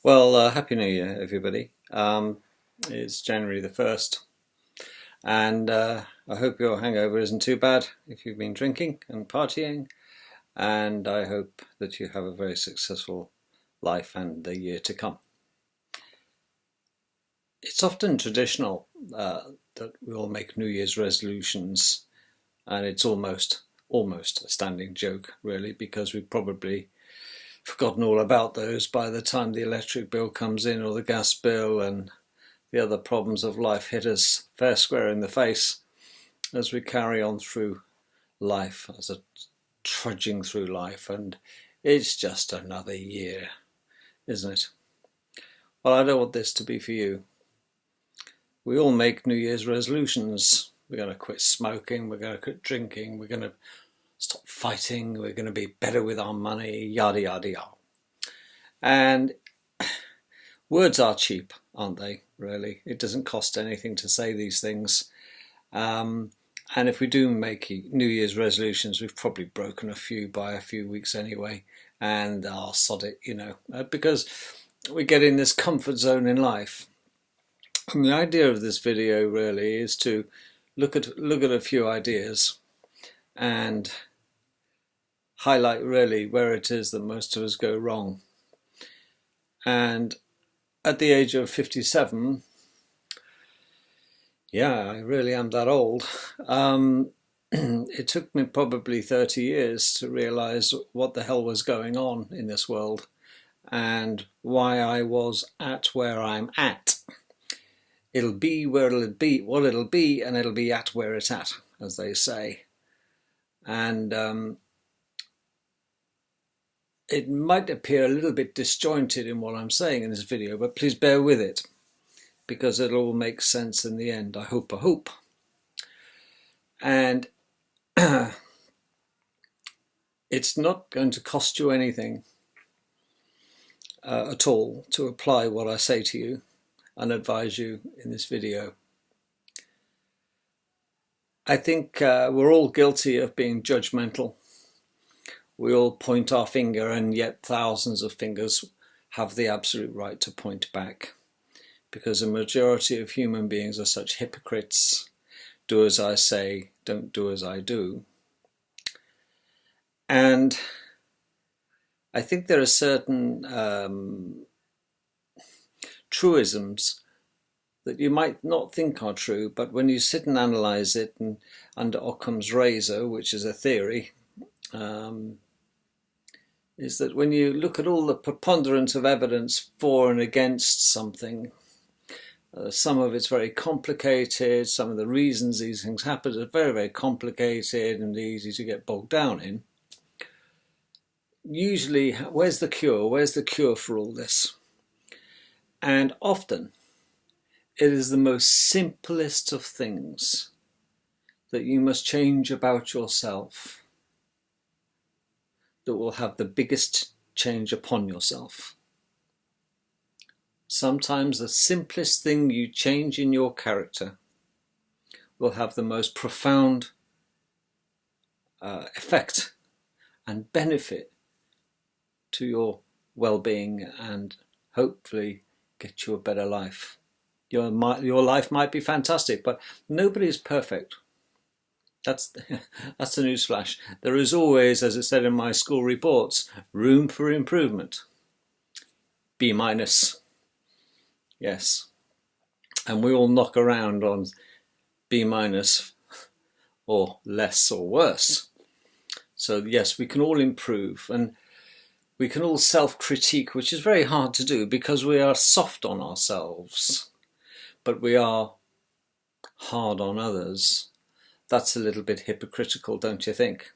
Well, Happy New Year, everybody. It's January the 1st, and I hope your hangover isn't too bad if you've been drinking and partying, and I hope that you have a very successful life and the year to come. It's often traditional that we all make New Year's resolutions, and it's almost a standing joke, really, because we've probably forgotten all about those by the time the electric bill comes in or the gas bill and the other problems of life hit us fair square in the face as we carry on through life, as a trudging through life, and it's just another year, isn't it? Well, I don't want this to be for you. We all make New Year's resolutions. We're going to quit smoking, we're going to quit drinking, we're going to stop fighting, we're going to be better with our money, yada yada yada. And words are cheap, aren't they, really? It doesn't cost anything to say these things. And if we do make New Year's resolutions, we've probably broken a few by a few weeks anyway. And I'll sod it, because we get in this comfort zone in life. And the idea of this video really is to look at a few ideas and highlight really where it is that most of us go wrong. And at the age of 57, yeah, I really am that old. It took me probably 30 years to realize what the hell was going on in this world and why I was at where I'm at. It'll be where it'll be, what it'll be, and it'll be at where it's at, as they say. And it might appear a little bit disjointed in what I'm saying in this video, but please bear with it, because it'll all make sense in the end, I hope. And it's not going to cost you anything at all to apply what I say to you and advise you in this video. I think we're all guilty of being judgmental. We all point our finger, and yet thousands of fingers have the absolute right to point back, because the majority of human beings are such hypocrites. Do as I say, don't do as I do. And I think there are certain truisms that you might not think are true, but when you sit and analyze it, and under Occam's razor, which is a theory, is that when you look at all the preponderance of evidence for and against something, some of it's very complicated, some of the reasons these things happen are very, very complicated and easy to get bogged down in. Usually, where's the cure? Where's the cure for all this? And often, it is the most simplest of things that you must change about yourself that will have the biggest change upon yourself. Sometimes the simplest thing you change in your character will have the most profound effect and benefit to your well-being, and hopefully get you a better life. Your life might be fantastic, but nobody is perfect. That's the newsflash. There is always, as it said in my school reports, room for improvement. B-. Yes. And we all knock around on B- or less or worse. So yes, we can all improve, and we can all self-critique, which is very hard to do because we are soft on ourselves, but we are hard on others. That's a little bit hypocritical, don't you think?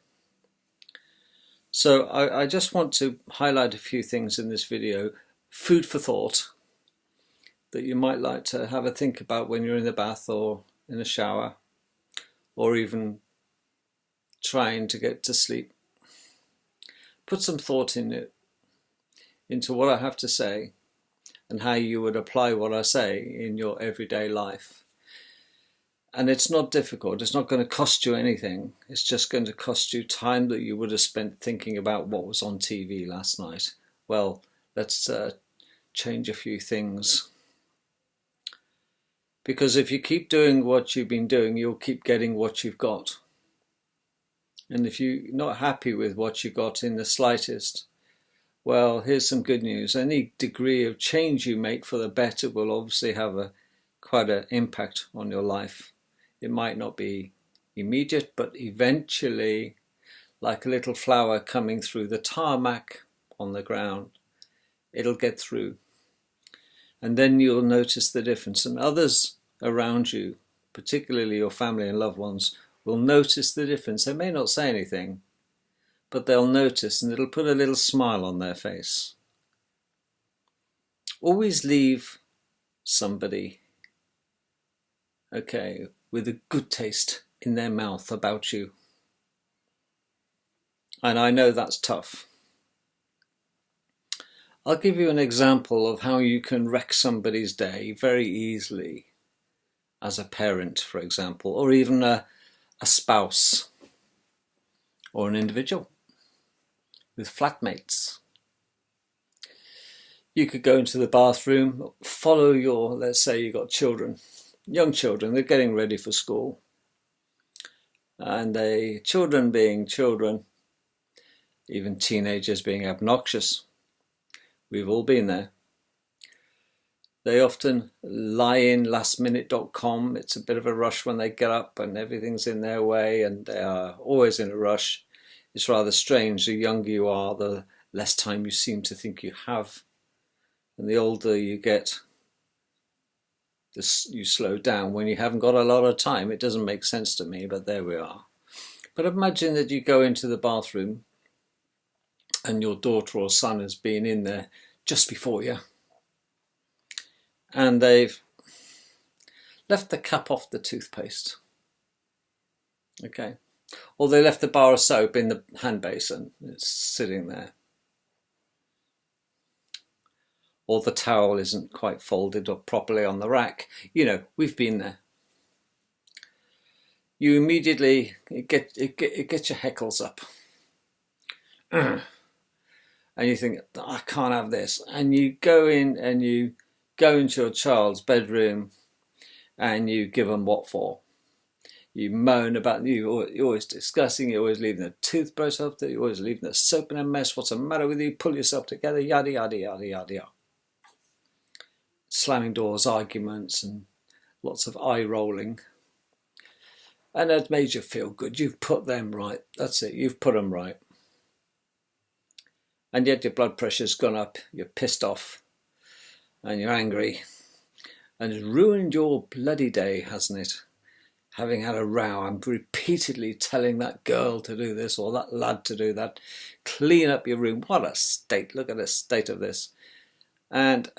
So I just want to highlight a few things in this video, food for thought, that you might like to have a think about when you're in the bath or in a shower, or even trying to get to sleep. Put some thought into what I have to say and how you would apply what I say in your everyday life. And it's not difficult. It's not going to cost you anything. It's just going to cost you time that you would have spent thinking about what was on TV last night. Well, let's change a few things. Because if you keep doing what you've been doing, you'll keep getting what you've got. And if you're not happy with what you got in the slightest, well, here's some good news. Any degree of change you make for the better will obviously have quite an impact on your life. It might not be immediate, but eventually, like a little flower coming through the tarmac on the ground, it'll get through. And then you'll notice the difference. And others around you, particularly your family and loved ones, will notice the difference. They may not say anything, but they'll notice, and it'll put a little smile on their face. Always leave somebody, okay, with a good taste in their mouth about you. And I know that's tough. I'll give you an example of how you can wreck somebody's day very easily as a parent, for example, or even a spouse or an individual with flatmates. You could go into the bathroom, follow let's say you've got children, young children, they're getting ready for school. And children being children, even teenagers being obnoxious, we've all been there. They often lie in lastminute.com. It's a bit of a rush when they get up and everything's in their way and they are always in a rush. It's rather strange. The younger you are, the less time you seem to think you have. And the older you get, you slow down. When you haven't got a lot of time, it doesn't make sense to me, but there we are. But imagine that you go into the bathroom and your daughter or son has been in there just before you. And they've left the cap off the toothpaste. Okay. Or they left the bar of soap in the hand basin. It's sitting there. Or the towel isn't quite folded or properly on the rack. You know, we've been there. You immediately, it gets your heckles up. And you think, I can't have this. And you go in and you go into your child's bedroom and you give them what for. You moan about, you're always discussing, you're always leaving the toothbrush up there, you're always leaving the soap in a mess, what's the matter with you, pull yourself together, yada, yada, yada, yada, yada. Slamming doors, arguments, and lots of eye rolling. And that made you feel good. You've put them right. That's it, you've put them right. And yet your blood pressure's gone up, you're pissed off, and you're angry. And it's ruined your bloody day, hasn't it? Having had a row, I'm repeatedly telling that girl to do this or that lad to do that. Clean up your room. What a state. Look at the state of this. And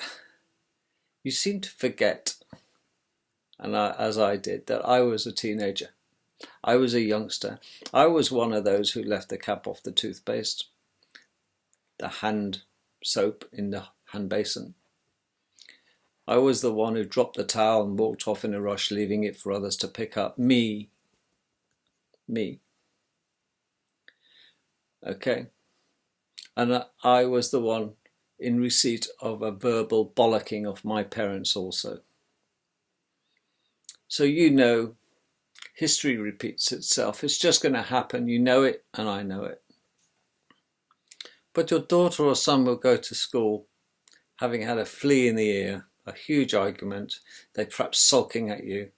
you seem to forget, and as I did, that I was a teenager. I was a youngster. I was one of those who left the cap off the toothpaste, the hand soap in the hand basin. I was the one who dropped the towel and walked off in a rush, leaving it for others to pick up. Me. Okay. And I was the one in receipt of a verbal bollocking of my parents also. So you know, history repeats itself. It's just going to happen. You know it, and I know it. But your daughter or son will go to school having had a flea in the ear, a huge argument, they're perhaps sulking at you,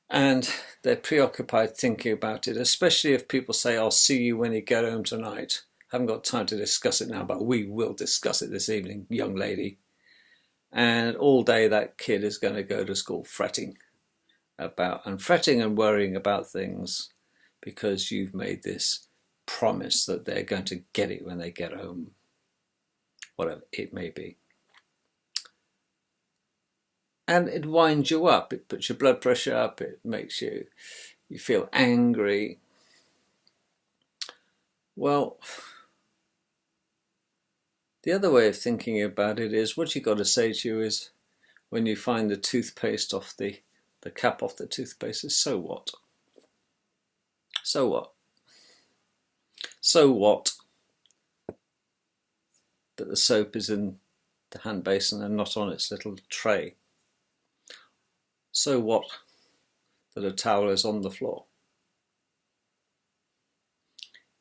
and they're preoccupied thinking about it, especially if people say, I'll see you when you get home tonight. Haven't got time to discuss it now, but we will discuss it this evening, young lady. And all day that kid is going to go to school fretting and worrying about things because you've made this promise that they're going to get it when they get home, whatever it may be. And it winds you up, it puts your blood pressure up, it makes you feel angry. Well, the other way of thinking about it is, what you got to say to you is, when you find the toothpaste off the cap off the toothpaste, is so what? So what? So what that the soap is in the hand basin and not on its little tray. So what that a towel is on the floor?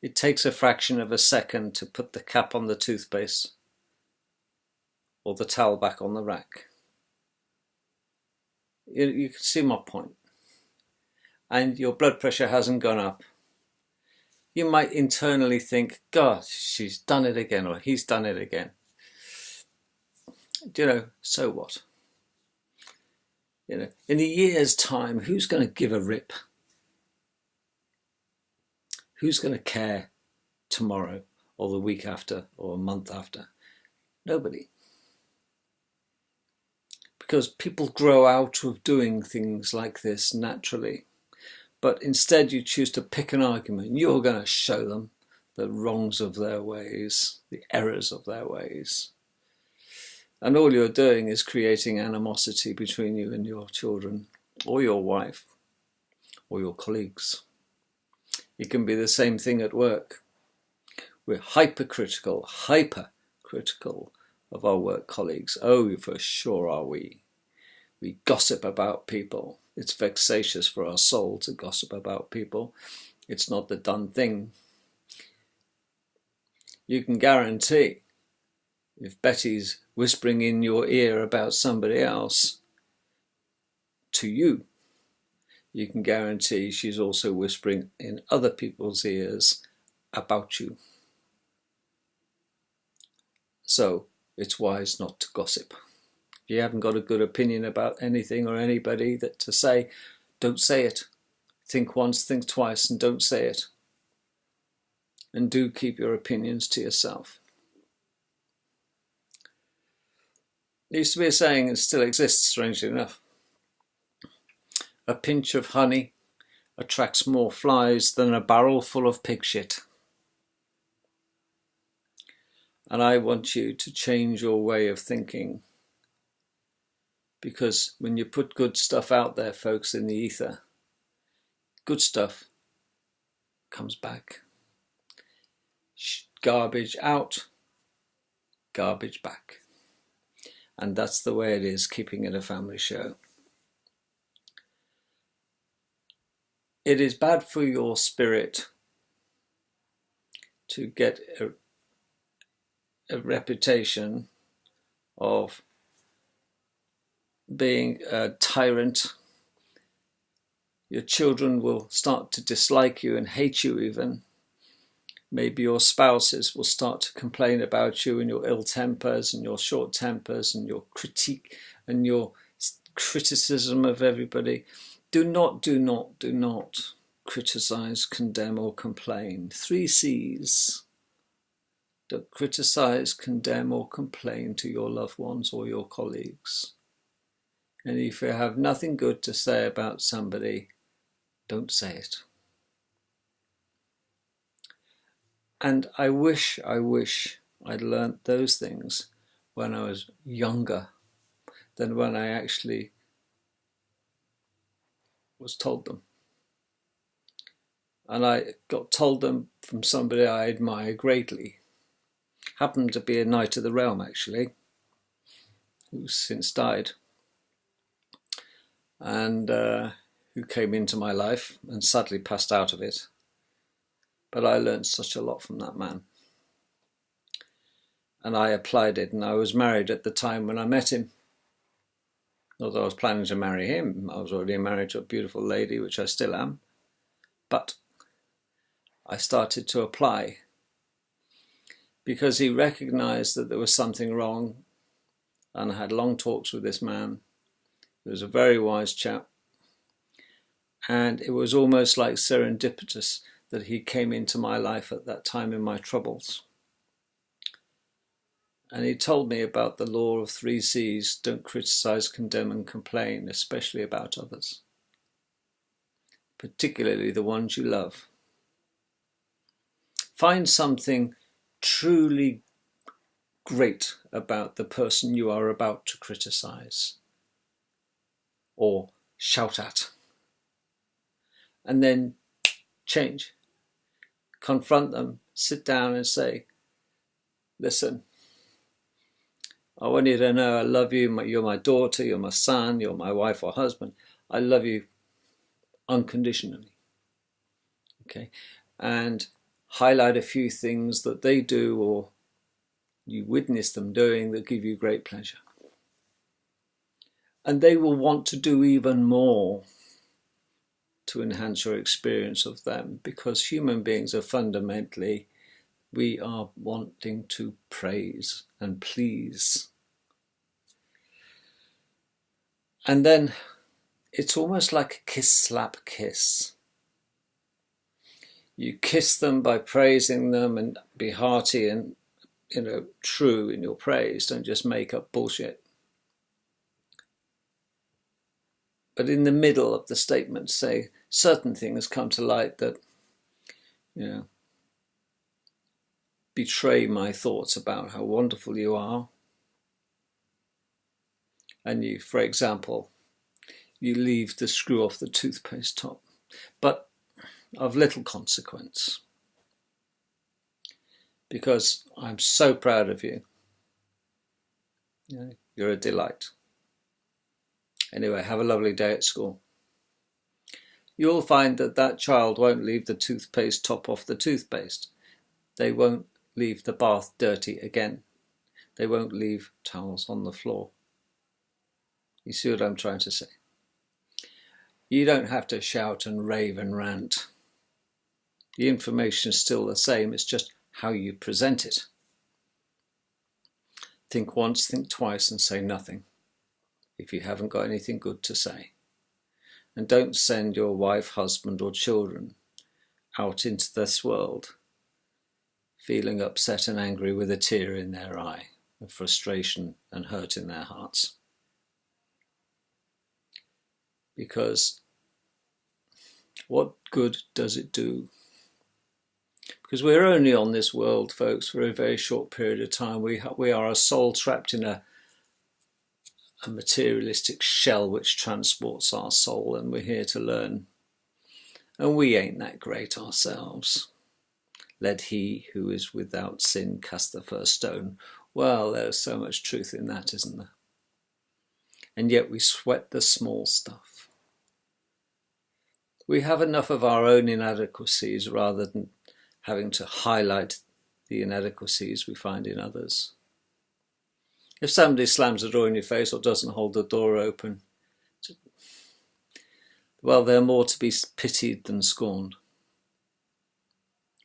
It takes a fraction of a second to put the cap on the toothpaste or the towel back on the rack. You can see my point. And your blood pressure hasn't gone up. You might internally think, God, she's done it again, or he's done it again. So what? In a year's time, who's going to give a rip? Who's going to care tomorrow or the week after or a month after? Nobody. Because people grow out of doing things like this naturally. But instead you choose to pick an argument. You're going to show them the wrongs of their ways, the errors of their ways. And all you're doing is creating animosity between you and your children, or your wife, or your colleagues. It can be the same thing at work. We're hypercritical of our work colleagues. Oh, for sure are we. We gossip about people. It's vexatious for our soul to gossip about people. It's not the done thing. You can guarantee if Betty's whispering in your ear about somebody else to you, you can guarantee she's also whispering in other people's ears about you. So it's wise not to gossip. If you haven't got a good opinion about anything or anybody to say, don't say it. Think once, think twice, and don't say it. And do keep your opinions to yourself. There used to be a saying, and still exists, strangely enough. A pinch of honey attracts more flies than a barrel full of pig shit. And I want you to change your way of thinking. Because when you put good stuff out there, folks, in the ether, good stuff comes back. Garbage out, garbage back. And that's the way it is, keeping it a family show. It is bad for your spirit to get a reputation of being a tyrant. Your children will start to dislike you and hate you even. Maybe your spouses will start to complain about you and your ill tempers and your short tempers and your critique and your criticism of everybody. Do not criticize, condemn or complain. 3 C's. Don't criticize, condemn or complain to your loved ones or your colleagues. And if you have nothing good to say about somebody, don't say it. And I wish I'd learnt those things when I was younger than when I actually was told them. And I got told them from somebody I admire greatly. Happened to be a Knight of the Realm, actually, who's since died. And who came into my life and sadly passed out of it. But I learned such a lot from that man. And I applied it, and I was married at the time when I met him. Not that I was planning to marry him. I was already married to a beautiful lady, which I still am. But I started to apply because he recognized that there was something wrong, and I had long talks with this man. He was a very wise chap. And it was almost like serendipitous that he came into my life at that time in my troubles. And he told me about the law of 3 C's, don't criticize, condemn and complain, especially about others, particularly the ones you love. Find something truly great about the person you are about to criticize or shout at, and then change. Confront them, sit down and say, listen, I want you to know I love you. You're my daughter, you're my son, you're my wife or husband. I love you unconditionally. Okay? And highlight a few things that they do or you witness them doing that give you great pleasure. And they will want to do even more to enhance your experience of them, because human beings are fundamentally, we are wanting to praise and please. And then it's almost like a kiss, slap, kiss. You kiss them by praising them and be hearty and, true in your praise. Don't just make up bullshit. But in the middle of the statement, say certain things come to light that, betray my thoughts about how wonderful you are. And you, for example, you leave the screw off the toothpaste top, but of little consequence, because I'm so proud of you. You're a delight. Anyway, have a lovely day at school. You'll find that child won't leave the toothpaste top off the toothpaste. They won't leave the bath dirty again. They won't leave towels on the floor. You see what I'm trying to say? You don't have to shout and rave and rant. The information is still the same, it's just how you present it. Think once, think twice, and say nothing if you haven't got anything good to say. And don't send your wife, husband, or children out into this world feeling upset and angry with a tear in their eye of frustration and hurt in their hearts. Because what good does it do? Because we're only on this world, folks, for a very short period of time. We are a soul trapped in a materialistic shell which transports our soul, and we're here to learn. And we ain't that great ourselves. Let he who is without sin cast the first stone. Well, there's so much truth in that, isn't there? And yet we sweat the small stuff. We have enough of our own inadequacies rather than having to highlight the inadequacies we find in others. If somebody slams the door in your face or doesn't hold the door open, well, they're more to be pitied than scorned,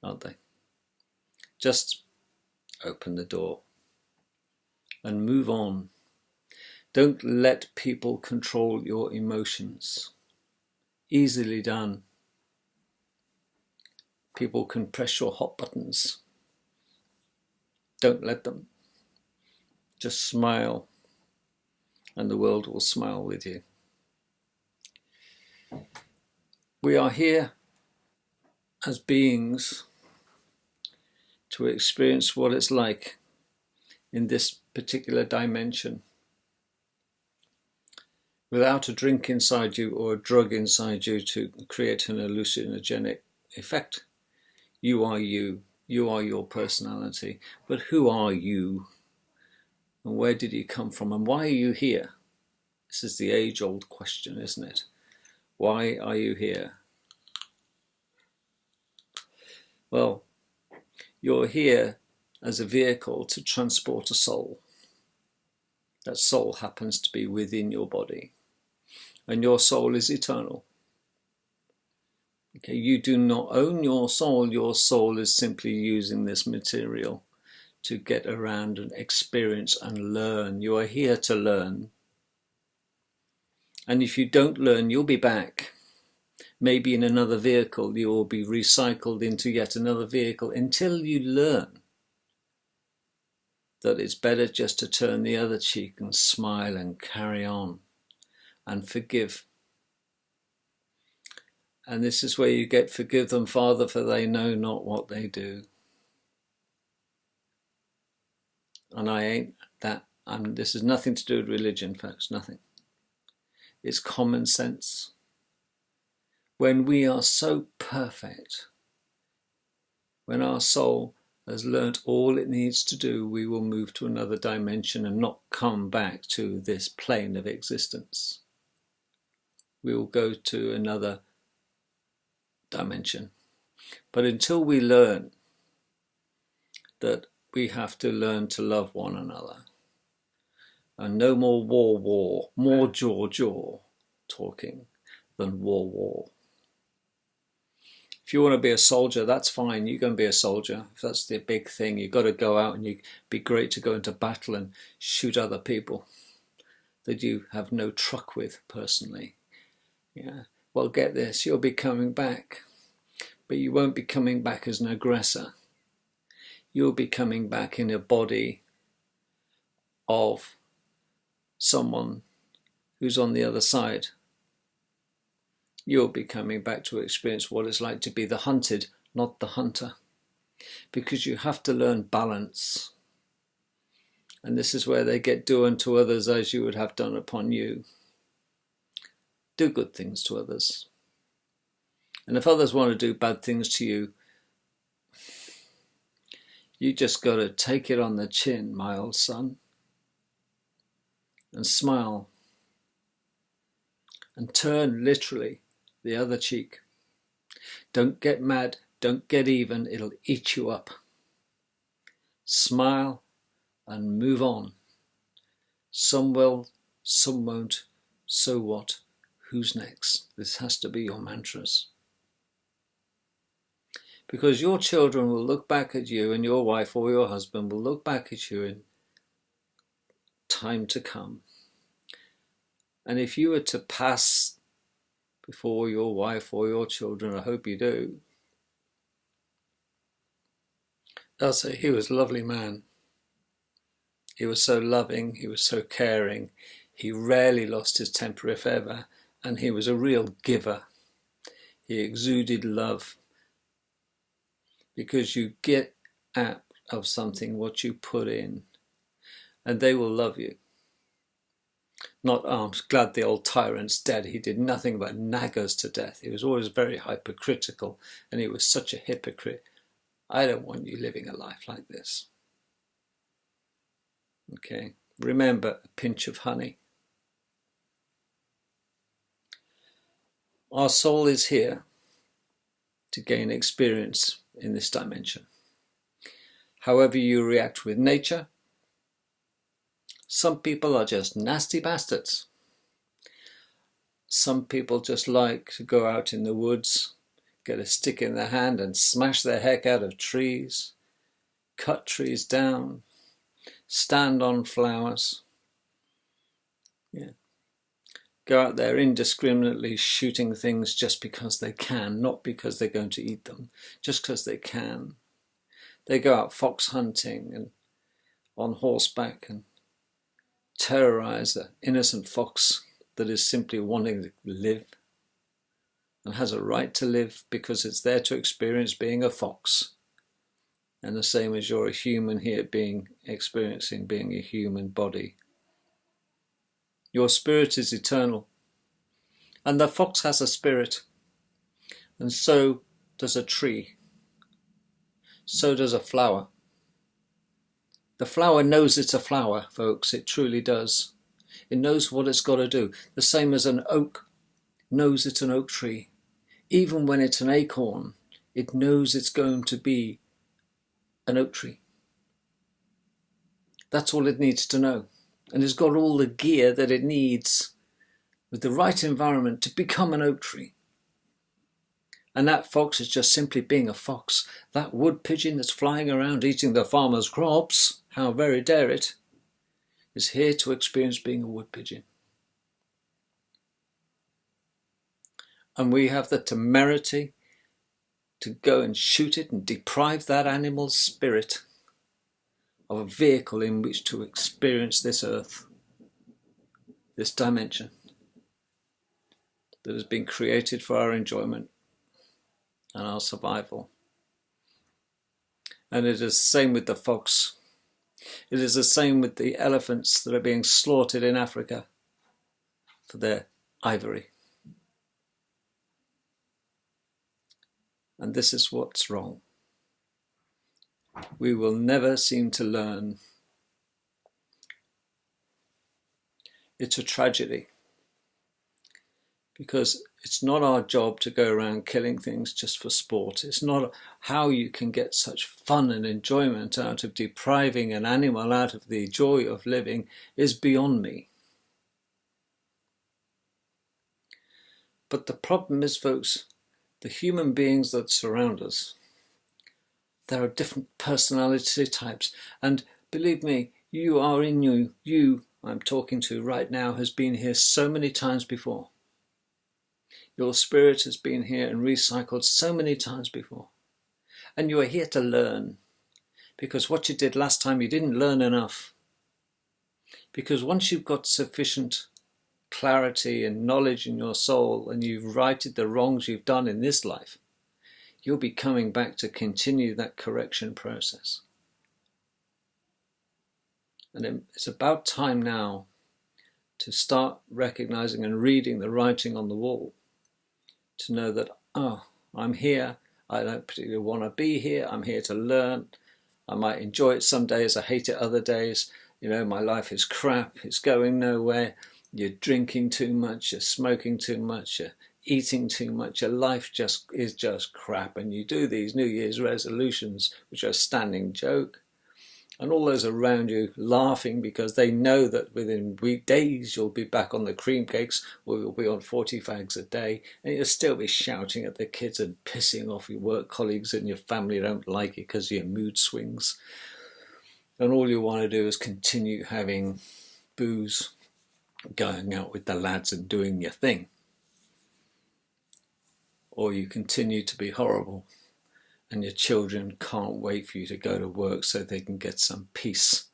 aren't they? Just open the door and move on. Don't let people control your emotions. Easily done. People can press your hot buttons. Don't let them. Just smile, and the world will smile with you. We are here as beings to experience what it's like in this particular dimension. Without a drink inside you or a drug inside you to create an hallucinogenic effect. You are you. You are your personality. But who are you? And where did you come from? And why are you here? This is the age-old question, isn't it? Why are you here? Well, you're here as a vehicle to transport a soul. That soul happens to be within your body. And your soul is eternal. Okay, you do not own your soul. Your soul is simply using this material to get around and experience and learn. You are here to learn. And if you don't learn, you'll be back. Maybe in another vehicle, you will be recycled into yet another vehicle until you learn that it's better just to turn the other cheek and smile and carry on and forgive. And this is where you get, forgive them, Father, for they know not what they do. And I ain't that. This has nothing to do with religion, folks, nothing. It's common sense. When we are so perfect, when our soul has learnt all it needs to do, we will move to another dimension and not come back to this plane of existence. We will go to another dimension. But until we learn that we have to learn to love one another, and no more war, more jaw talking than war. If you want to be a soldier, that's fine. You go and be a soldier. If that's the big thing, you've got to go out and you'd be great to go into battle and shoot other people that you have no truck with personally. Yeah. Well, get this, you'll be coming back, but you won't be coming back as an aggressor. You'll be coming back in a body of someone who's on the other side. You'll be coming back to experience what it's like to be the hunted, not the hunter. Because you have to learn balance. And this is where they get do unto others as you would have done upon you. Do good things to others. And if others want to do bad things to you, you just got to take it on the chin, my old son, and smile and turn literally the other cheek. Don't get mad, don't get even, it'll eat you up. Smile and move on. Some will, some won't, so what? Who's next? This has to be your mantras. Because your children will look back at you, and your wife or your husband will look back at you in time to come. And if you were to pass before your wife or your children, I hope you do, they'll say, he was a lovely man. He was so loving, he was so caring, he rarely lost his temper if ever, and he was a real giver. He exuded love. Because you get out of something what you put in, and they will love you. Not, oh, I'm glad the old tyrant's dead. He did nothing but nag us to death. He was always very hypercritical, and he was such a hypocrite. I don't want you living a life like this. Okay, remember a pinch of honey. Our soul is here to gain experience in this dimension. However you react with nature, some people are just nasty bastards. Some people just like to go out in the woods, get a stick in their hand and smash the heck out of trees, cut trees down, stand on flowers. Yeah. Go out there indiscriminately shooting things just because they can, not because they're going to eat them, just because they can. They go out fox hunting and on horseback and terrorize an innocent fox that is simply wanting to live and has a right to live because it's there to experience being a fox. And the same as you're a human here experiencing being a human body. Your spirit is eternal. And the fox has a spirit. And so does a tree. So does a flower. The flower knows it's a flower, folks. It truly does. It knows what it's got to do. The same as an oak knows it's an oak tree. Even when it's an acorn, it knows it's going to be an oak tree. That's all it needs to know. And it's got all the gear that it needs with the right environment to become an oak tree. And that fox is just simply being a fox. That wood pigeon that's flying around eating the farmer's crops, how very dare it, is here to experience being a wood pigeon. And we have the temerity to go and shoot it and deprive that animal's spirit of a vehicle in which to experience this earth, this dimension that has been created for our enjoyment and our survival. And it is the same with the fox. It is the same with the elephants that are being slaughtered in Africa for their ivory. And this is what's wrong. we will never seem to learn. It's a tragedy, because it's not our job to go around killing things just for sport. It's not how you can get such fun and enjoyment out of depriving an animal out of the joy of living is beyond me. But the problem is, folks, the human beings that surround us, there are different personality types. And believe me, you are in you I'm talking to right now has been here so many times before. Your spirit has been here and recycled so many times before. And you are here to learn. Because what you did last time, you didn't learn enough. Because once you've got sufficient clarity and knowledge in your soul, and you've righted the wrongs you've done in this life, you'll be coming back to continue that correction process. And it's about time now to start recognizing and reading the writing on the wall, to know that, I'm here, I don't particularly want to be here, I'm here to learn. I might enjoy it some days, I hate it other days. My life is crap, it's going nowhere. You're drinking too much, you're smoking too much, you're eating too much, your life is just crap. And you do these New Year's resolutions, which are a standing joke. And all those around you laughing because they know that within days you'll be back on the cream cakes, or you'll be on 40 fags a day, and you'll still be shouting at the kids and pissing off your work colleagues, and your family don't like it because of your mood swings. And all you want to do is continue having booze, going out with the lads and doing your thing. Or you continue to be horrible, and your children can't wait for you to go to work so they can get some peace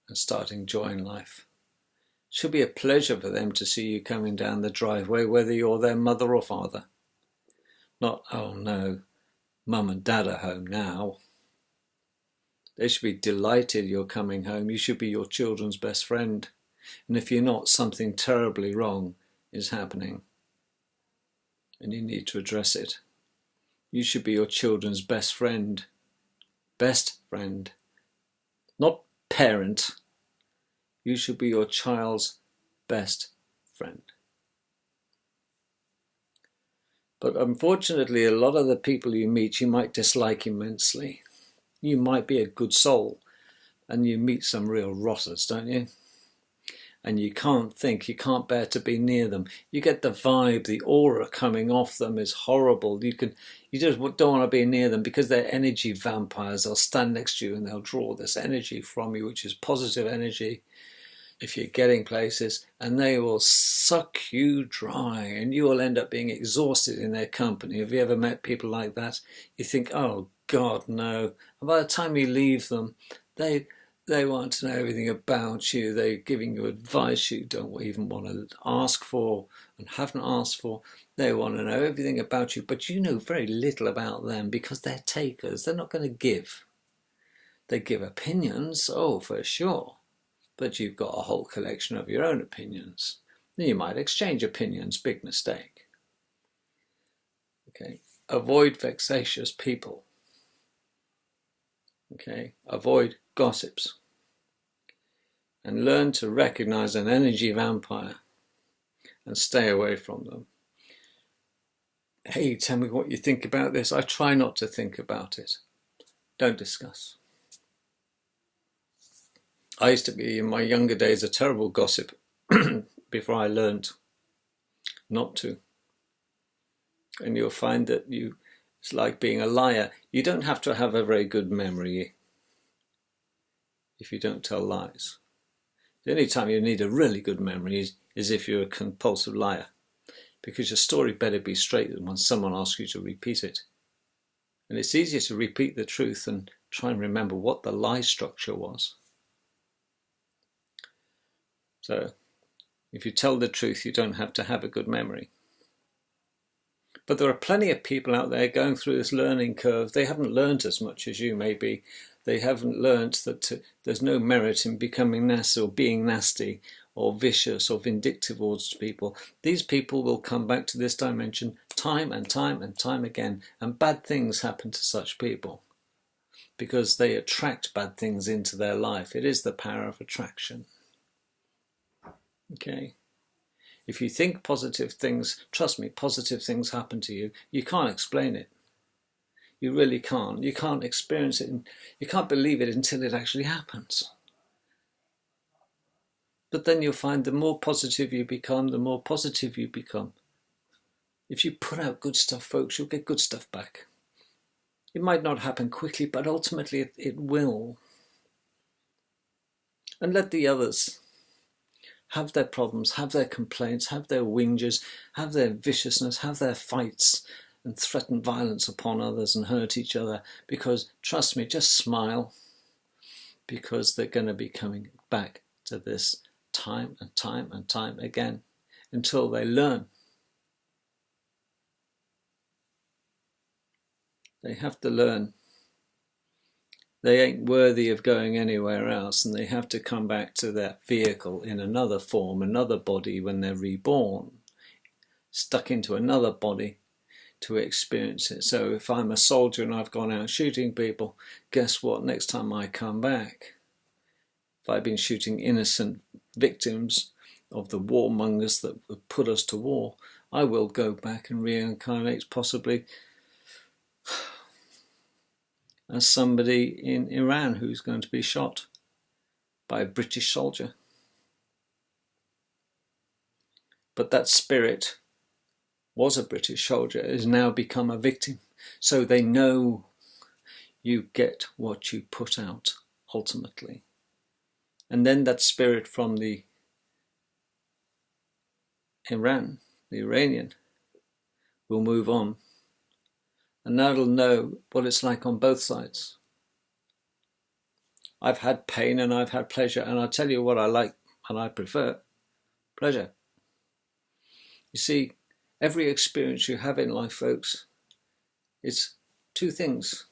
and start enjoying life. It should be a pleasure for them to see you coming down the driveway, whether you're their mother or father. Not, oh no, mum and dad are home now. They should be delighted you're coming home. You should be your children's best friend. And if you're not, something terribly wrong is happening, and you need to address it. You should be your children's best friend. Best friend. Not parent. You should be your child's best friend. But unfortunately, a lot of the people you meet, you might dislike immensely. You might be a good soul, and you meet some real rotters, don't you? And you can't bear to be near them. You get the vibe, the aura coming off them is horrible. You just don't want to be near them because they're energy vampires. They'll stand next to you and they'll draw this energy from you, which is positive energy if you're getting places, and they will suck you dry and you will end up being exhausted in their company. Have you ever met people like that? You think, oh God, no. And by the time you leave them, they want to know everything about you. They're giving you advice you don't even want to ask for and haven't asked for. They want to know everything about you, but you know very little about them because they're takers. They're not going to give. They give opinions, oh, for sure. But you've got a whole collection of your own opinions. Then you might exchange opinions, big mistake. Okay, avoid vexatious people. Okay, avoid gossips. And learn to recognize an energy vampire and stay away from them. Hey, tell me what you think about this. I try not to think about it. Don't discuss. I used to be, in my younger days, a terrible gossip before I learned not to. And you'll find that it's like being a liar. You don't have to have a very good memory if you don't tell lies. The only time you need a really good memory is if you're a compulsive liar, because your story better be straight than when someone asks you to repeat it. And it's easier to repeat the truth than try and remember what the lie structure was. So, if you tell the truth, you don't have to have a good memory. But there are plenty of people out there going through this learning curve. They haven't learned as much as you maybe. They haven't learned that there's no merit in becoming nasty or being nasty or vicious or vindictive towards people. These people will come back to this dimension time and time and time again, and bad things happen to such people. because they attract bad things into their life. It is the power of attraction. Okay? If you think positive things, trust me, positive things happen to you. You can't explain it. You really can't. You can't experience it. You can't believe it until it actually happens. But then you'll find the more positive you become, the more positive you become. If you put out good stuff, folks, you'll get good stuff back. It might not happen quickly, but ultimately it will. And let the others have their problems, have their complaints, have their whinges, have their viciousness, have their fights, and threaten violence upon others and hurt each other. Because, trust me, just smile, because they're going to be coming back to this time and time and time again until they learn. They have to learn. They ain't worthy of going anywhere else, and they have to come back to that vehicle in another form, another body when they're reborn, stuck into another body to experience it. So if I'm a soldier and I've gone out shooting people, guess what? Next time I come back, if I've been shooting innocent victims of the warmongers that have put us to war, I will go back and reincarnate possibly as somebody in Iran who's going to be shot by a British soldier. But that spirit was a British soldier, has now become a victim. So they know you get what you put out, ultimately. And then that spirit from the Iranian, will move on. And that'll know what it's like on both sides. I've had pain and I've had pleasure, and I'll tell you what I like and I prefer: pleasure. You see, every experience you have in life, folks, it's two things.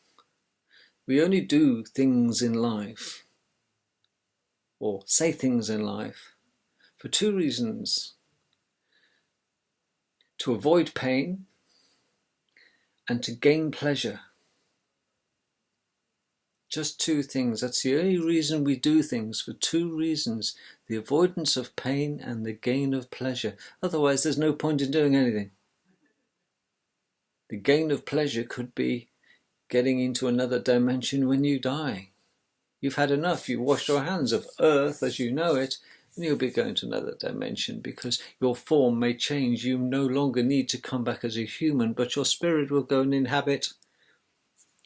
We only do things in life, or say things in life, for two reasons: to avoid pain and to gain pleasure. Just two things. That's the only reason we do things, for two reasons: the avoidance of pain and the gain of pleasure. Otherwise, there's no point in doing anything. The gain of pleasure could be getting into another dimension when you die. You've had enough. You've washed your hands of earth as you know it, and you'll be going to another dimension because your form may change. You no longer need to come back as a human, but your spirit will go and inhabit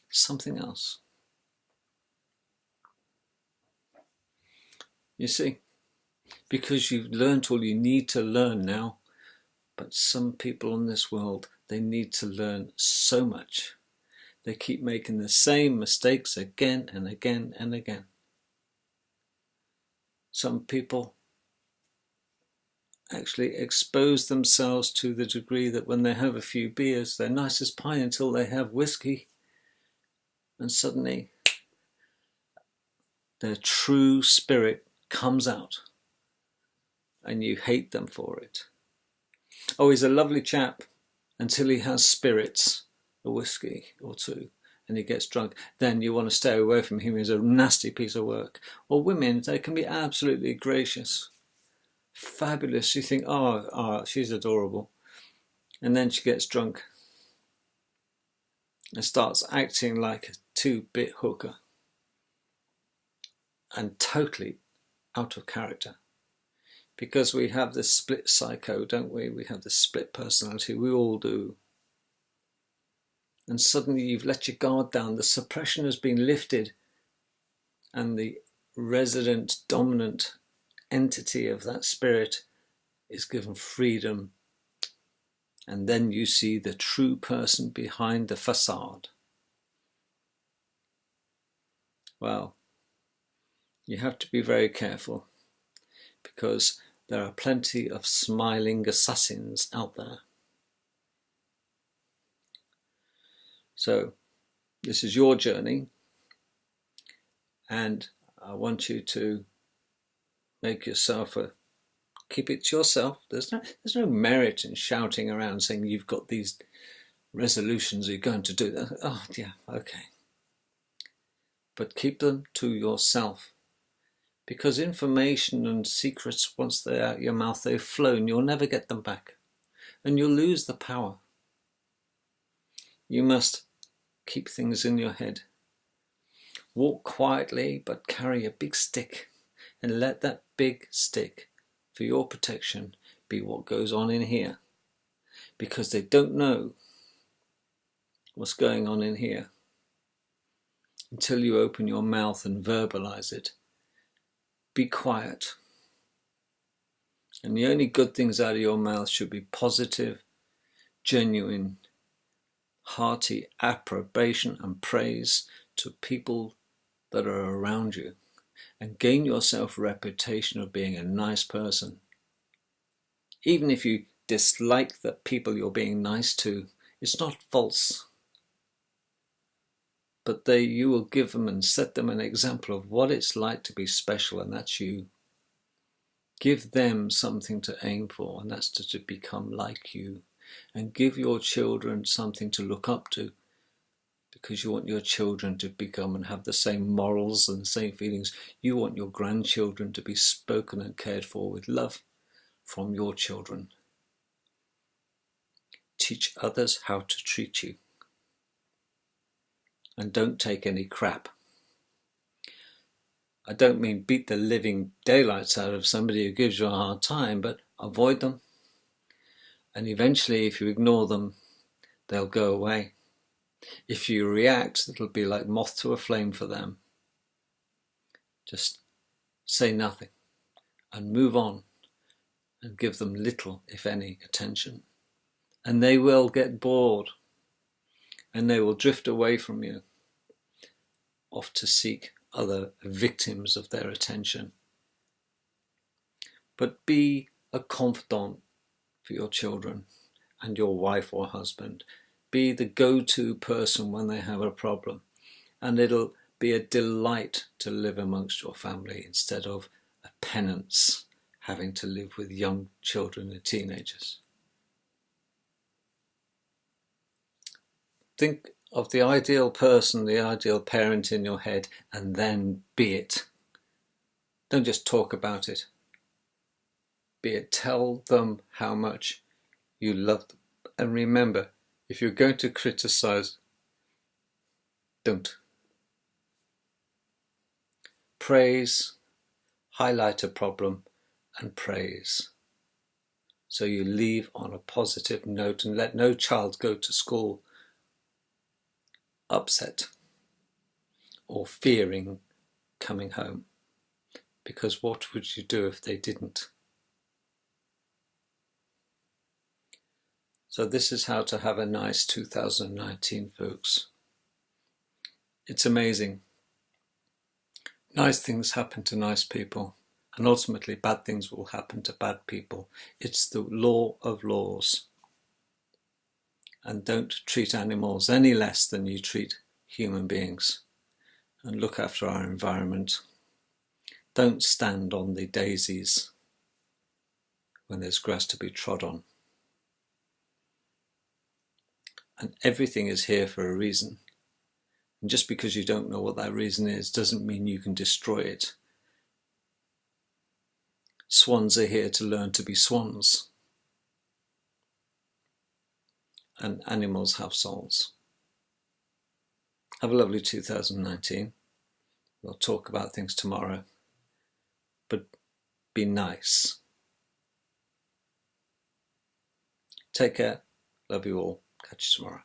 something else. You see, because you've learnt all you need to learn now, but some people in this world, they need to learn so much. They keep making the same mistakes again and again and again. Some people actually expose themselves to the degree that when they have a few beers, they're nice as pie until they have whiskey, and suddenly their true spirit comes out and you hate them for it. Oh, he's a lovely chap until he has spirits, a whiskey or two, and he gets drunk. Then you want to stay away from him. He's a nasty piece of work. Or women, they can be absolutely gracious, fabulous. You think, oh, she's adorable. And then she gets drunk and starts acting like a two-bit hooker and totally out of character. Because we have this split psycho, don't we? We have this split personality. We all do. And suddenly you've let your guard down. The suppression has been lifted. And the resident, dominant entity of that spirit is given freedom. And then you see the true person behind the facade. Well, you have to be very careful, because there are plenty of smiling assassins out there. So this is your journey, and I want you to make yourself keep it to yourself. There's no merit in shouting around saying you've got these resolutions, you're going to do that. Oh yeah, okay. but keep them to yourself. Because information and secrets, once they're out your mouth, they've flown. You'll never get them back. And you'll lose the power. You must keep things in your head. Walk quietly, but carry a big stick. And let that big stick, for your protection, be what goes on in here. Because they don't know what's going on in here until you open your mouth and verbalize it. Be quiet. And the only good things out of your mouth should be positive, genuine, hearty approbation and praise to people that are around you. And gain yourself a reputation of being a nice person. Even if you dislike the people you're being nice to, it's not false. But you will give them and set them an example of what it's like to be special, and that's you. Give them something to aim for, and that's to become like you. And give your children something to look up to, because you want your children to become and have the same morals and the same feelings. You want your grandchildren to be spoken and cared for with love from your children. Teach others how to treat you. And don't take any crap. I don't mean beat the living daylights out of somebody who gives you a hard time, but avoid them. And eventually, if you ignore them, they'll go away. If you react, it'll be like moth to a flame for them. Just say nothing and move on and give them little, if any, attention. And they will get bored and they will drift away from you, off to seek other victims of their attention. But be a confidant for your children and your wife or husband. Be the go-to person when they have a problem. And it'll be a delight to live amongst your family instead of a penance having to live with young children and teenagers. Think of the ideal person, the ideal parent in your head, and then be it. Don't just talk about it. Be it. Tell them how much you love them. And remember, if you're going to criticize, don't. Praise, highlight a problem, and praise. So you leave on a positive note and let no child go to school upset or fearing coming home. Because what would you do if they didn't? So this is how to have a nice 2019, folks. It's amazing. Nice things happen to nice people, and ultimately bad things will happen to bad people. It's the law of laws. And don't treat animals any less than you treat human beings. And look after our environment. Don't stand on the daisies when there's grass to be trod on. And everything is here for a reason. And just because you don't know what that reason is doesn't mean you can destroy it. Swans are here to learn to be swans. And animals have souls. Have a lovely 2019. We'll talk about things tomorrow. But be nice. Take care. Love you all. Catch you tomorrow.